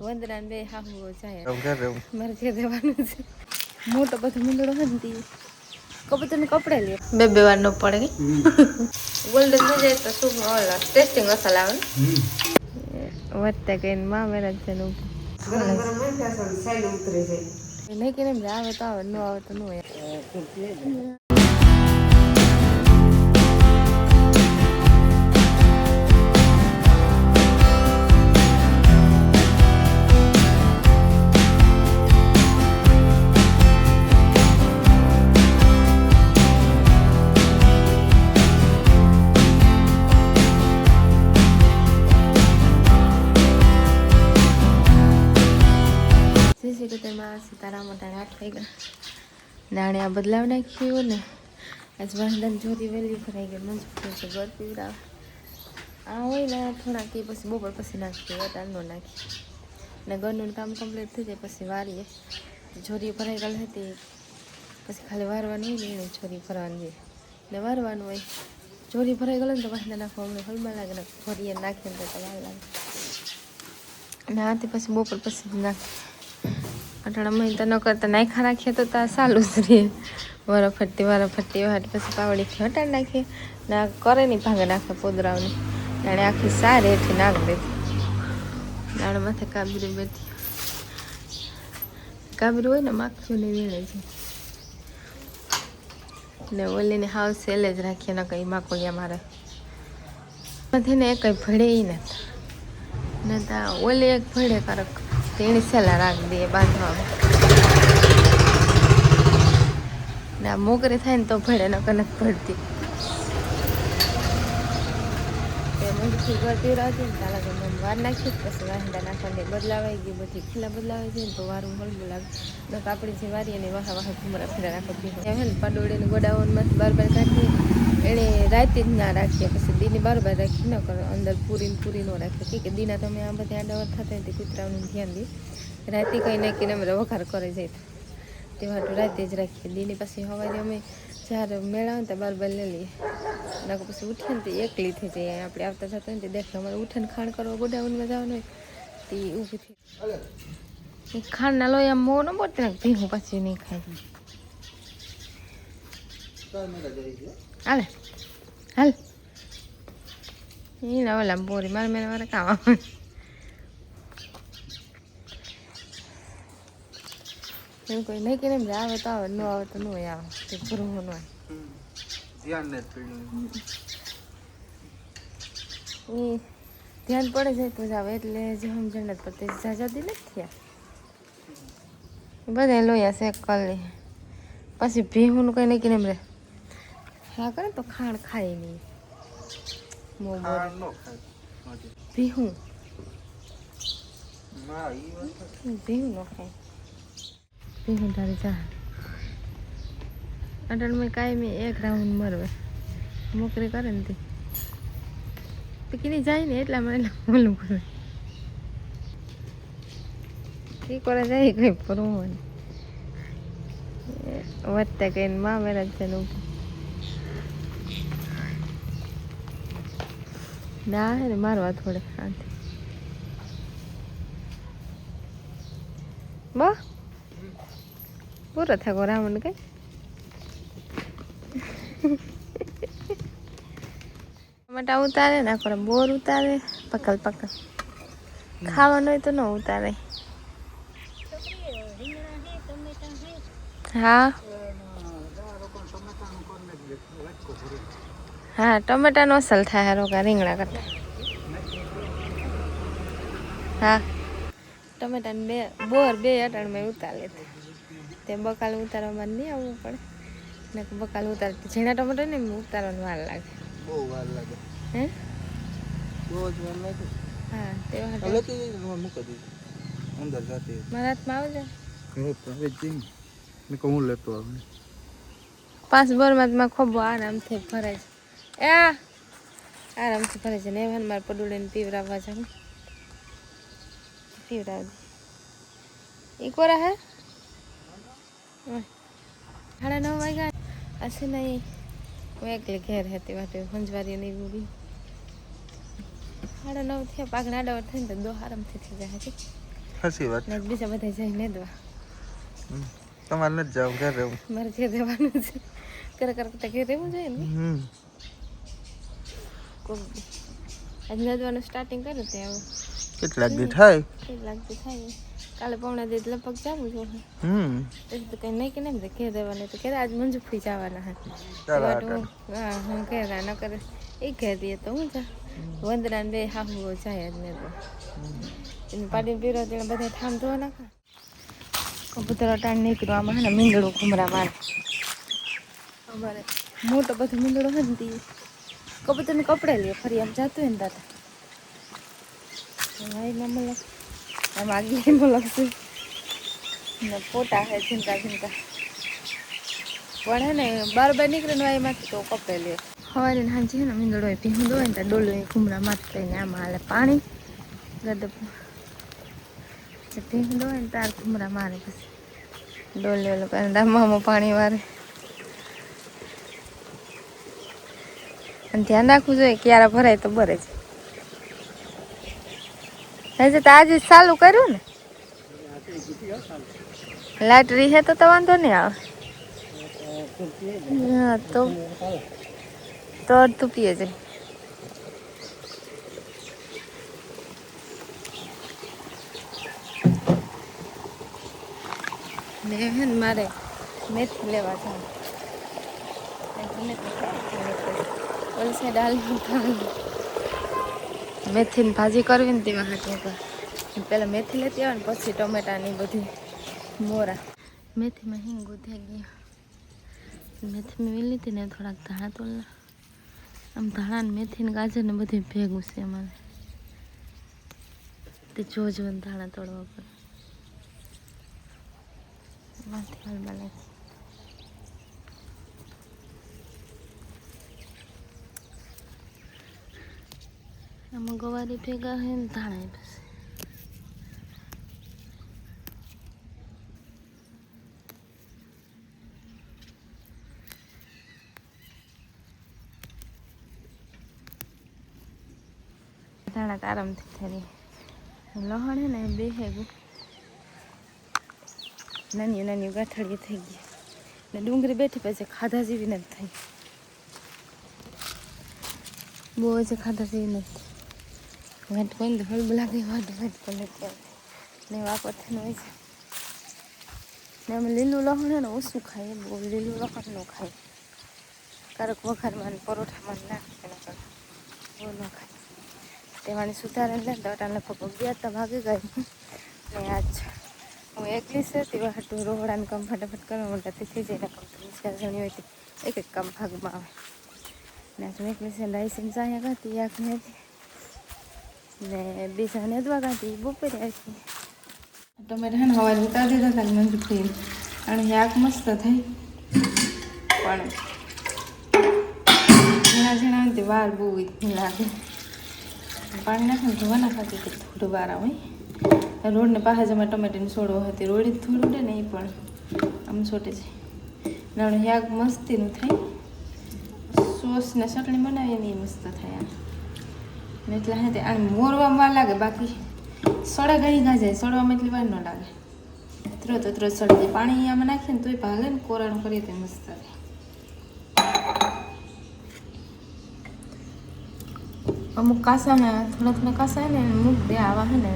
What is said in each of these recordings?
વંદના બે હાહુ જાય મારે ઘેર રહેવાનું છે. મોટો બધો મૂંદડો હતી કબૂતર ને કપડે લે બે વાર નો પડે ગોલ્ડન થઈ જાય તો શું ઓલા ટેસ્ટિંગ મસાલા આવે વધતા કઈ માં મેરા છે નું નહીં કે આવે તો આવે ન આવે તો ન હોય. સીતારામ આઠ થઈ ગયા નાણે આ બદલાવ નાખ્યું ને આજ વાંદન જોરી વેલી ભરાઈ ગઈ મંજૂર છે ઘર પીવડાવ આ હોય ને થોડાક એ પછી બપોર પછી નાખીએ વટાણ નો નાખીએ ને ઘરનું કામ કમ્પ્લીટ થઈ જાય પછી વારીએ જોરી ભરાઈ ગયેલી હતી પછી ખાલી વારવાનું હોય ને જોરી ભરવાની હોય ને વારવાનું હોય જોરી ભરાઈ ગયેલો ને તો વાંદા નાખવા અમને હલમાં લાગે ને ભરીએ નાખીએ ને તો વાર લાગે અને આથી પછી બપોર પછી નાખીએ અટાણા મહિના ન કરતા નાખા નાખીએ તો સારું જ રહે વારાફરતી વાટ પછી પાવડીથી હટાડી નાખીએ ને કરે નહીં ભાગે નાખે પોદરાવની નાણે આખી સારી એથી નાખ દેતી નાણે માથે કાબરી બેઠી કાબરી હોય ને માખીઓને વીણે છે ને ઓલીને હાવ સેલે જ રાખીએ ને કંઈ માકોલિયા મારે નથી ને એ કંઈ ભળે નથી ને ત્યાં ઓલી એક ભળે કારક તેની સેલા રાખી દઈએ બાંધવામાં ને આ મોકરી થાય ને તો ભળે ન કનક ભળતી મજથી ગળતી રાખી ને તાલા કે મને વાર નાખી પછી વાંદા નાખવાની બદલાવાઈ ગઈ બધી ખીલા બદલાવાઈ જાય ને તો વારું હળવું લાગે ન આપણી જે વારી અને વાહા વાહા ઘુમરા ફેરા રાખી હે ને પાડોળીને ગોડાઓમાંથી બાર કાઢીએ એણે રાતે જ ના રાખીએ પછી દીની બાર રાખી ન કરો અંદર પૂરી ન રાખીએ કે દીના તમે આ બધી આડાવર થતા તે કૂતરાઓનું ધ્યાન દે રાતે કંઈ નાખીને અમે વઘાર કરે જાય તે વાટું રાતે જ રાખીએ દીની પછી સવારે અમે જ્યારે મેળાવે ને તો બાર લઈ લઈએ નાખ પછી ઉઠીએ ને તે એકલી થઈ જાય આપણે આવતા જતા હોય ને તે દેખે અમારે ઉઠીને ખાણ કરવા ગોડાઉનમાં જવાનું હોય તે ઊભી થઈ ખાંડના લોહી આમ મોં ન બોલતી ને ભીહું પાછી નહીં ખાય હાલે હાલ એ ના ઓલા બોરી મારે મેં મારે કામ આવે એમ કોઈ નહીં કે આવે તો આવે ન આવે તો ન હોય આવે તે ભરવું ન હોય એ ધ્યાન પડે જાય તો જ આવે એટલે જે સમજણ જ પડતી જાજાદી નથી થયા બધા લોયા શેક કરી પછી ભીહુંનું કંઈ નહીં કે એમ રે હા કરે તો ખાણ ખાય નહીં ભીહું ભીહું ન ખાય ભીહું તારી જા અટલ મેં કાંઈ મેં એક રાઉન્ડ મરવે મોકરી કરે ને તે કીની જાય ને એટલા મને ઓલું કરે એ કરે જાય કંઈ ફરવું હોય વધતા કઈ માં મેરા છે ના હે ને મારવા થોડે આથી બા પૂરો થાકો રાવણ કઈ ટમાટા ઉતારે નાખો બોર ઉતારે પકલ ખાવાનું હોય તો ન ઉતારે હા હા ટમેટાનો અસલ થાય રોકા રીંગણા કરતા હા ટમેટાને બે બોર બે અટાણમાં ઉતાર લેતા તે બકાલ ઉતારવામાં નહીં આવવું પડે ને બકાલ ઉતાર ઝીણા ટમેટા ને ઉતારવાનું વાર લાગે બહુ વાર લાગે હે બહુ જ વાર લાગે હા તે અંદર જાતી મારા હાથમાં આવજે હું લેતો આવે 5 બોરમાં ખૂબ આરામથી ભરાય છે આરામથી ભરાય છે ને એમાં મારે પડુડીને પીવરાવવા જાવ પીવરાવ એ કોરા હે 9:30 વાગ્યા હશે નહીં હું એકલી ઘેર હતી વાટે સંજવારી નહીં બી 9:30 થયા પાકના આડાવર થઈને તો દો આરામથી થઈ જાય હતી સાચી વાત ને બીજા બધા જાય નેદવા. તમારે નથી જાવ ઘરે રહેવું. મારે ઘેર રહેવાનું છે. કરતા ઘેર રહેવું જોઈએ ને. આજ નેદવાનું સ્ટાર્ટિંગ કર્યું તે આવું. કેટલાક દી થાય? કેટલાક દી થાય. કાલે પૌણા દી લગભગ જાવું જોઈએ. તો કઈ નહીં કે નહીં ઘેર રહેવાનું તો ઘેર આજ મંજુફી જવાના હા. હું ઘેર ન કરે એ ઘેર દઈએ તો હું જા વંદના બે હાહુ જાય જ ને તો પાડી પીરો તેને બધા ઠામ ધોવા નાખા. કબૂતર અટાણ નીકળ્યું આમાં હે ને મીંદડું ઘુમરા મારે. અમારે મોટો બધો મીંદડો હોય ને તે કબૂતરને કપડે લે ફરી આમ જતું હોય ને દાદા વાયમાં મલક આમ આગલી મલકશે ને પોતા હે ઝીંકા ઝીંકા પણ હે ને બાર નીકળે ને વાયમાંથી તો કપડે લે. સવારે ને સાંજે ને મીંદડો હોય ભીંડો હોય ને ત્યાં ડોલો ઘુમરા મારતા ને આમાં હાલે પાણી ગદપ ભીંડો હોય ને તાર ઘુમરા મારે પછી ડોલે લોકો દામામાં પાણી મારે. અને ધ્યાન રાખવું જોઈએ ક્યારે ભરાય તો ભરે છે. હજી તો આજે ચાલુ કર્યું ને લાઈટ રહે તો વાંધો નહીં આવે. હા તો અડધું પીએ જાય. ને હે ને મારે મેથી લેવા જાવ ઓલી સાઈડ મેથીની ભાજી કરવી ને તેમાં હાથ પહેલાં મેથી લેતી આવે ને પછી ટમેટાની બધી મોરા. મેથીમાં હિંગું થઈ ગયા. મેથી મેં લીધી ને થોડાક ધાણા તોડલા આમ ધાણા ને મેથી ને ગાજર ને બધું ભેગું છે અમારે તે જોજો ધાણા તોડવા પડે. માથી હાલમાં લાગે આમાં ગવારી ભેગા હે ને ધાણા પછી ધાણા આરામથી થઈ લહણ હે ને બે હેગું નાની નાની ગાંઠડીઓ થઈ ગઈ ને ડુંગળી બેઠી પછી ખાધા જેવી નથી થઈ. બહુ જ ખાધા જેવી નથી. વાટ કોઈ ને હળવું લાગે વાટ પણ નથી આવતી ને વાપરથી હોય છે ને અમે લીલું લહણ હે ને ઓછું ખાઈએ બહુ લીલું લહણ ન ખાય. ક્યારેક વઘારમાં પરોઠામાં નાખે ન કરે બહુ ન ખાય. તેવાની સુધારે ને દોટા લગભગ 11 વાગી ગઈ ને આજ હું એકલી છે તેવા હાટું રોહડાને કામ ફટાફટ કરવા માટે થઈ જાય ને કામ 3-4 જણી હોય એક એક કામ ભાગમાં આવે ને હું એકલી છે લાઈસન્સ અહીંયા ગાતી આંખને હતી ને બીજા નેદવા ગાતી બપોરે આવી. ટમેટા ને હવારે ઉતારી દીધા હતા મંજુ ફ્રી અને આંખ મસ્ત થઈ પણ ઝીણા ઝીણા હોય વાર બહુ લાગે. પાણી નાખે ને ધોવા નાખાતી કે થોડું વાર આવે રોડને પાસે જ અમે ટમેટાની છોડવો હતી રોડી થોડું ઉડે ને એ પણ આમ છોટે છે નાનું શાક મસ્તીનું થાય. સોસ ને ચટણી બનાવીએ ને એ મસ્ત થાય આમ એટલે હા તે આમ મોરવામાં વાર લાગે બાકી સડા ગઈ જાય સડવામાં એટલી વાર ન લાગે. તુરત સડી જાય. પાણી આમાં નાખીએ ને તોય ભાલે ને કોરાનું કરીએ તો મસ્ત થાય. અમુક કાસાના થોડા કાસા ને મૂક દે આવા હે ને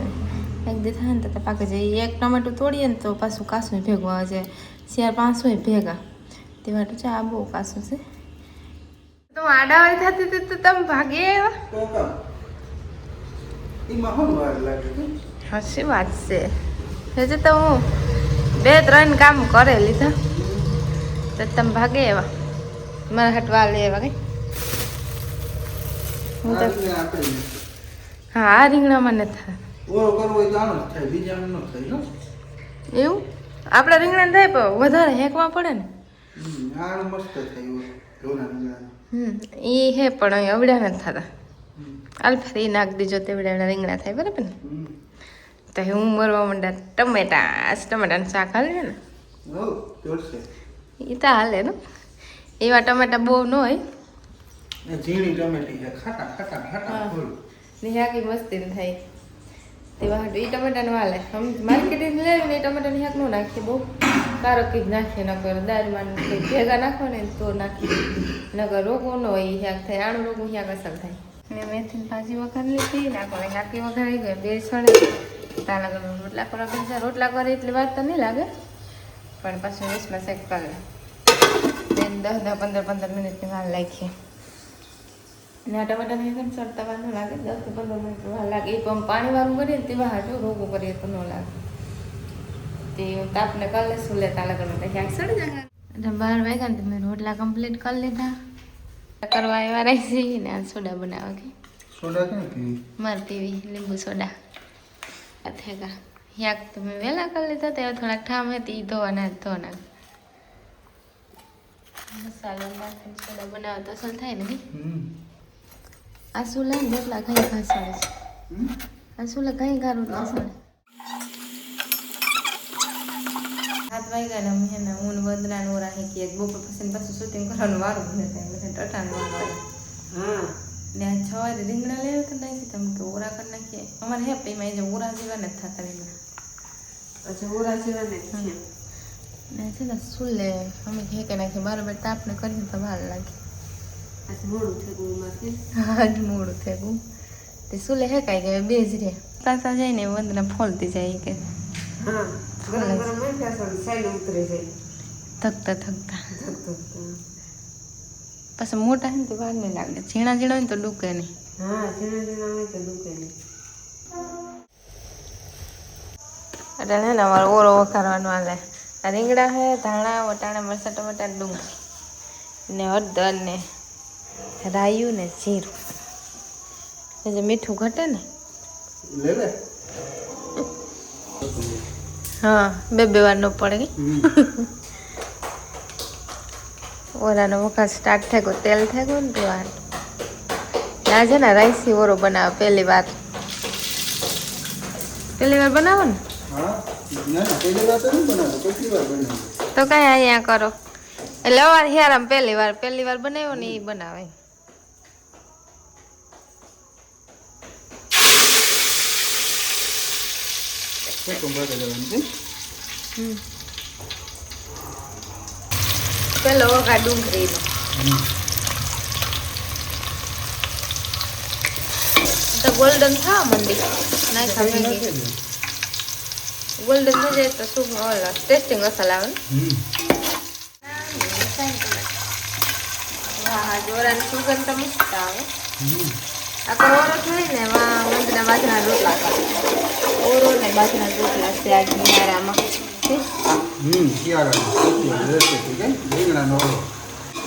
એક દે થાય ને તો પાકે જાય. એક ટમેટું તોડીએ ને તો પાછું કાસું ભેગું આવે છે 4-5 હોય ભેગા તે માટે છે. આ બહુ કાસું છે તો આડાવાળી થતી હતી તો તમે ભાગે હસી વાત છે હજી તો હું 2-3 કામ કરે લીધા તો તમે ભાગે એવા મારા હટવા લે એવા કઈ હું તો હા આ રીંગણામાં નથી થાય એવું આપણા રીંગણા થાય પણ વધારે હેકવા પડે ને એ હે પણ અહીં અવડ્યા નથી થતા. અલ્ફા એ નાખ દીજો તેવડા રીંગણા થાય બરાબર ને તો હું મરવા માંડા ટમેટાનું શાક હાલે ને એ તો હાલે ને એવા ટમેટા બહુ ન હોય ઝીણી ટમેટી ખાટા ખાટા ખાટા ફૂલ નિહાકી મસ્તી થાય તે વાહ એ ટમેટાનું વાલે આમ માર્કેટથી લેવું ને એ ટમેટાની શાક ન નાખીએ બહુ કારક જ નાખીએ નકર દાળમાં કંઈ ભેગા નાખો ને તો નાખીએ નકર રોગો ન હોય એ શાક થાય આણું રોગું શાક અસર થાય મેં મેથીની ભાજી વઘારી લીધી ને આપણે શાકી વઘારી ગઈ બે સળે ત્યાં લગન રોટલા કરવા બેસા રોટલા કરે એટલે વાત તો નહીં લાગે પણ પાછું વેસમાં શેક કરે બેન 10-15 મિનિટની વાર લાગીએ ને આ ટમાટાને એકદમ સડતા વાર ન લાગે 10-15 મિનિટ વાર લાગે એ પણ પાણીવાળું કરીએ ને તેવા હાજો રોગો કરીએ તો ન લાગે તે તાપને કરી લેશું લેતા લગન શાક સડી જાય એટલે 12 વાગ્યા ને મેં રોટલા કમ્પ્લીટ કરી લીધા કરવા આવ્યા રહી ને આ સોડા બનાવવા કે સોડા ક્યાં પીવી મારે પીવી લીંબુ સોડા આ થેગા શાક તો મેં વહેલા કરી લીધા ત્યાં થોડાક ઠામ હતી એ ધોવાના ધોવાના મસાલો નાખીને સોડા બનાવો તો અસલ થાય ને આ સુલા ને રોટલા કઈ ઘાસડે છે આ સુલા કઈ ઘા રોટલા સડે 7 વાગ્યા ને અમે એના ઊન વદરા ઓરા હેકી બપોર પછી પાછું શૂટિંગ કરવાનું વારું મને થાય ટટાનું વારું ને 6 વાગે રીંગણા લેવા તો નાખી તમે કે ઓરા કરી નાખીએ અમારે હે પેમાં એ જે ઓરા જેવા ને થતા રીંગણા अच्छा ओरा जेवा ने ને છે ને સુલે અમે હેકે નાખીએ બરાબર તાપને કરીને તો વાર લાગે अच्छा मोडू थे गो माथे આજ મોડું થયું તે સુલે હેકાઈ ગયો બે જ રે તાતા જાય ને વંદના ફોલતી જાય કે हां गरम गरम में कैसा साइड उतरे जाए થકતા થકતા धक धक પછી મોટા હે ને તો વાર નહીં લાગે ઝીણા ઝીણા હોય ને તો ડૂકે નહીં हां जेना जेना में के दुके ने એટલે હે ને અમારે ઓરો વઘારવાનો હાલે આ રીંગણા હે ધાણા વટાણા મરચાં ટમાટા ડુંગળી ને હળદર ને રાયું ને જીરું એ જે મીઠું ઘટે ને લે લે હા બે વાર ન પડે કે ઓરાનો વઘાર સ્ટાર્ટ થઈ ગયો તેલ થઈ ગયું ને વાર ના છે ને રાઈસી ઓરો બનાવો પહેલી વાર બનાવો ને હા ના ના પહેલી વાર તો નહીં બનાવો કેટલી વાર બનાવો તો કઈ અહીંયા કરો એટલે અવાર હિયારામ પહેલી વાર બનાવ્યો ને એ બનાવે કેટલું બરાબર જવાનું છે પેલો વઘાર ડુંગળીનો તો ગોલ્ડન થવા મંડી નાખા ભેગી ગોલ્ડન થઈ જાય તો શું ઓલા ટેસ્ટિંગ મસાલા આવે ને વાહ જોરાની સુગંધ તો મસ્ત આવે આ તો ઓરો થાય ને એમાં મંદના બાજરા રોટલા કરે ઓરો ને બાજરા રોટલા છે આજ નિયારામાં શિયાળાની રેસીપી કે રીંગણાનો ઓળો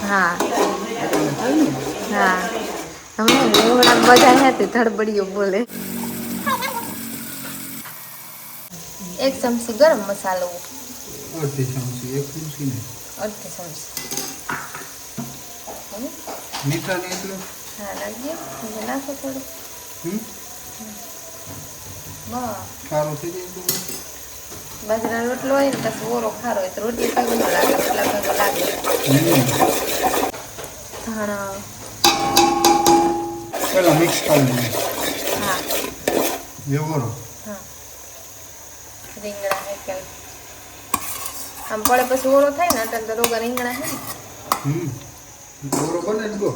હા હા હમણાં એવડા બધા હતી ધડબડીઓ બોલે 1 ચમચી ગરમ મસાલો અડધી ચમચી 1 ચમચી ને અડધી ચમચી મીઠા ને એટલું હા લાગ્યો હવે નાખો થોડું બસ ખારું થઈ જાય એટલું બાજરાનો રોટલો હોય ને પછી ઓરો ખારો હોય તો રોટલી ખાવી ન લાગે રોટલા ખાવો લાગે ધાણા પેલા મિક્સ કરી દઈએ હા વ્યવહારો હા રીંગણા હેકેલ આમ પડે પછી ઓરો થાય ને એટલે તો રોગા રીંગણા હે ને ઓરો બને જ ગો